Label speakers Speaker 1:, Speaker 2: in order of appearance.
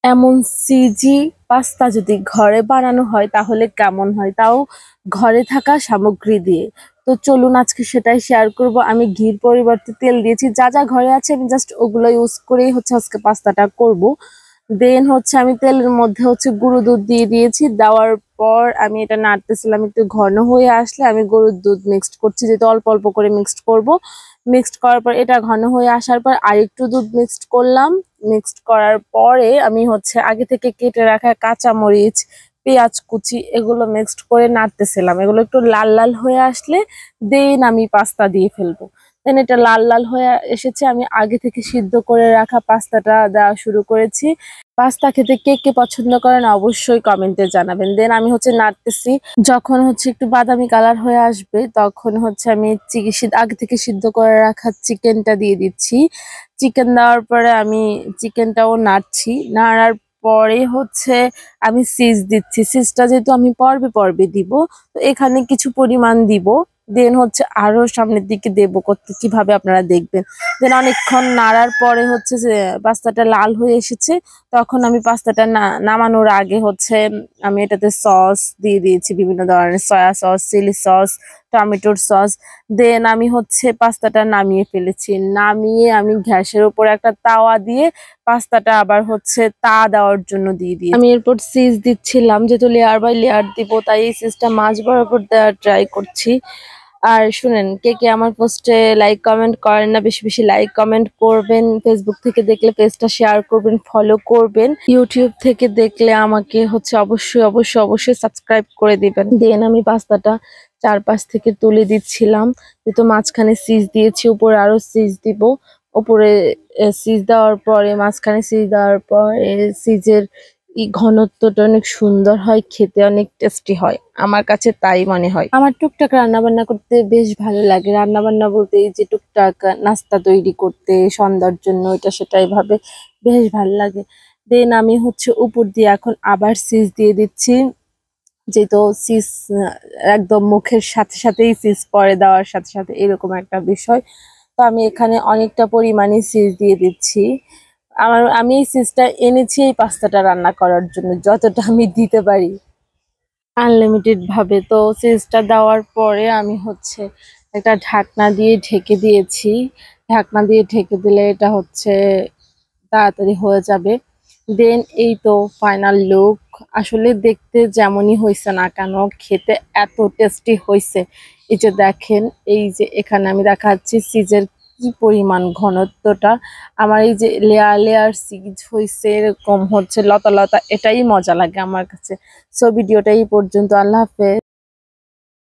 Speaker 1: এমন CG pasta যদি ঘরে বানানো হয় তাহলে কেমন হয়, তাও ঘরে থাকা সামগ্রী দিয়ে। তো চলুন আজকে সেটাই শেয়ার করব। আমি ঘির পরিবর্তে তেল দিয়েছি, যা যা ঘরে আছে আমি জাস্ট ওগুলো ইউজ করেই হচ্ছে আজকে পাস্তাটা করব। দেন হচ্ছে আমি তেলের মধ্যে হচ্ছে গুঁড়ো দুধ দিয়ে দিয়েছি। দেওয়ার পর আমি এটা নাড়তেছিলাম, একটু ঘন হয়ে আসলে আমি গরুর দুধ মিক্সড করছি, যেহেতু অল্প অল্প করে মিক্সড করব। মিক্সড করার পর এটা ঘন হয়ে আসার পর আরেকটু দুধ মিক্সড করলাম। মিক্সড করার পরে আমি হচ্ছে আগে থেকে কেটে রাখা কাঁচামরিচ, পেঁয়াজ কুচি এগুলো মিক্সড করে নাড়তেছিলাম। এগুলো একটু লাল লাল হয়ে আসলে দেন আমি পাস্তা দিয়ে ফেলবো। দেন এটা লাল লাল হয়ে এসেছে, আমি আগে থেকে সিদ্ধ করে রাখা পাস্তাটা দেওয়া শুরু করেছি। পাস্তা খেতে কে কে পছন্দ করেন অবশ্যই কমেন্টে জানাবেন। দেন আমি হচ্ছে নাড়তেছি, যখন হচ্ছে একটু বাদামি কালার হয়ে আসবে তখন হচ্ছে আমি আগে থেকে সিদ্ধ করে রাখা চিকেনটা দিয়ে দিচ্ছি। চিকেন দেওয়ার পরে আমি চিকেনটাও নাড়ছি, নাড়ার পরে হচ্ছে আমি চিজ দিচ্ছি। চিজটা যেহেতু আমি পর্বে পর্বে দিব, তো এখানে কিছু পরিমাণ দিব। দেন হচ্ছে আরো সামনের দিকে দেবো করতে কিভাবে আপনারা দেখবেন। দেন অনেকক্ষণ নাড়ার পরে হচ্ছে যে পাস্তাটা লাল হয়ে এসেছে, তখন আমি পাস্তাটা নামানোর আগে হচ্ছে আমি এটাতে সস দিয়ে দিয়েছি, বিভিন্ন ধরনের সয়া সস, চিলি সস, টমেটোর সস। দেন আমি হচ্ছে পাস্তাটা নামিয়ে ফেলেছি। নামিয়ে আমি গ্যাসের উপর একটা তাওয়া দিয়ে পাস্তাটা আবার হচ্ছে দেওয়ার জন্য দিয়ে দিই। আমি এরপর চিজ দিচ্ছিলাম, যেহেতু লেয়ার বাই লেয়ার দিব তাই এই চিজটা মাঝ বরাবর দেওয়ার ট্রাই করছি। আর শুনেন, কে কে আমার পোস্টে লাইক কমেন্ট করেন না, বেশি বেশি লাইক কমেন্ট করবেন। ফেসবুক থেকে দেখলে পেজটা শেয়ার করবেন, ফলো করবেন। ইউটিউব থেকে দেখলে আমাকে হচ্ছে অবশ্যই অবশ্যই অবশ্যই সাবস্ক্রাইব করে দিবেন। দেন আমি পাস্তাটা চারপাশ থেকে তুলে দিচ্ছিলাম, যেহেতু মাঝখানে চিজ দিয়েছি, উপরে আরো চিজ দিব। উপরে চিজ দেওয়ার পরে, মাঝখানে চিজ দেওয়ার পরে চিজের ঘনত্বটা অনেক সুন্দর হয়, খেতে অনেক টেস্টি হয়, আমার কাছে তাই মনে হয়। আমার টুকটাক রান্না বান্না করতে বেশ ভালো লাগে। রান্না বান্না বলতে এই যে টুকটাক নাস্তা তৈরি করতে সন্ধ্যার জন্য এটা সেটা এভাবে বেশ ভালো লাগে। দেন আমি হচ্ছে উপর দিয়ে এখন আবার চিজ দিয়ে দিচ্ছি, যেহেতু চিজ একদম মুখের সাথে সাথেই চিজ পরে দেওয়ার সাথে সাথে এরকম একটা বিষয়। তো আমি এখানে অনেকটা পরিমাণে চিজ দিয়ে দিচ্ছি। আমি এই চিজটা এনেছি এই পাস্তাটা রান্না করার জন্য, যতটা আমি দিতে পারি আনলিমিটেড ভাবে। তো চিজটা দেওয়ার পরে আমি হচ্ছে একটা ঢাকনা দিয়ে ঢেকে দিয়েছি। ঢাকনা দিয়ে ঢেকে দিলে এটা হচ্ছে তাড়াতাড়ি হয়ে যাবে। দেন এই তো ফাইনাল লুক। আসলে দেখতে যেমনই হয়েছে না কেন, খেতে এত টেস্টি হয়েছে। এই যে দেখেন, এই যে এখানে আমি দেখাচ্ছি চিজের কি পরিমাণ ঘনত্বটা। আমার এই যে লেয়ার লেয়ার চিজ হয়েছে, এরকম হচ্ছে লতা লতা, এটাই মজা লাগে আমার কাছে। সো ভিডিওটা এই পর্যন্ত। আল্লাহ হাফেজ।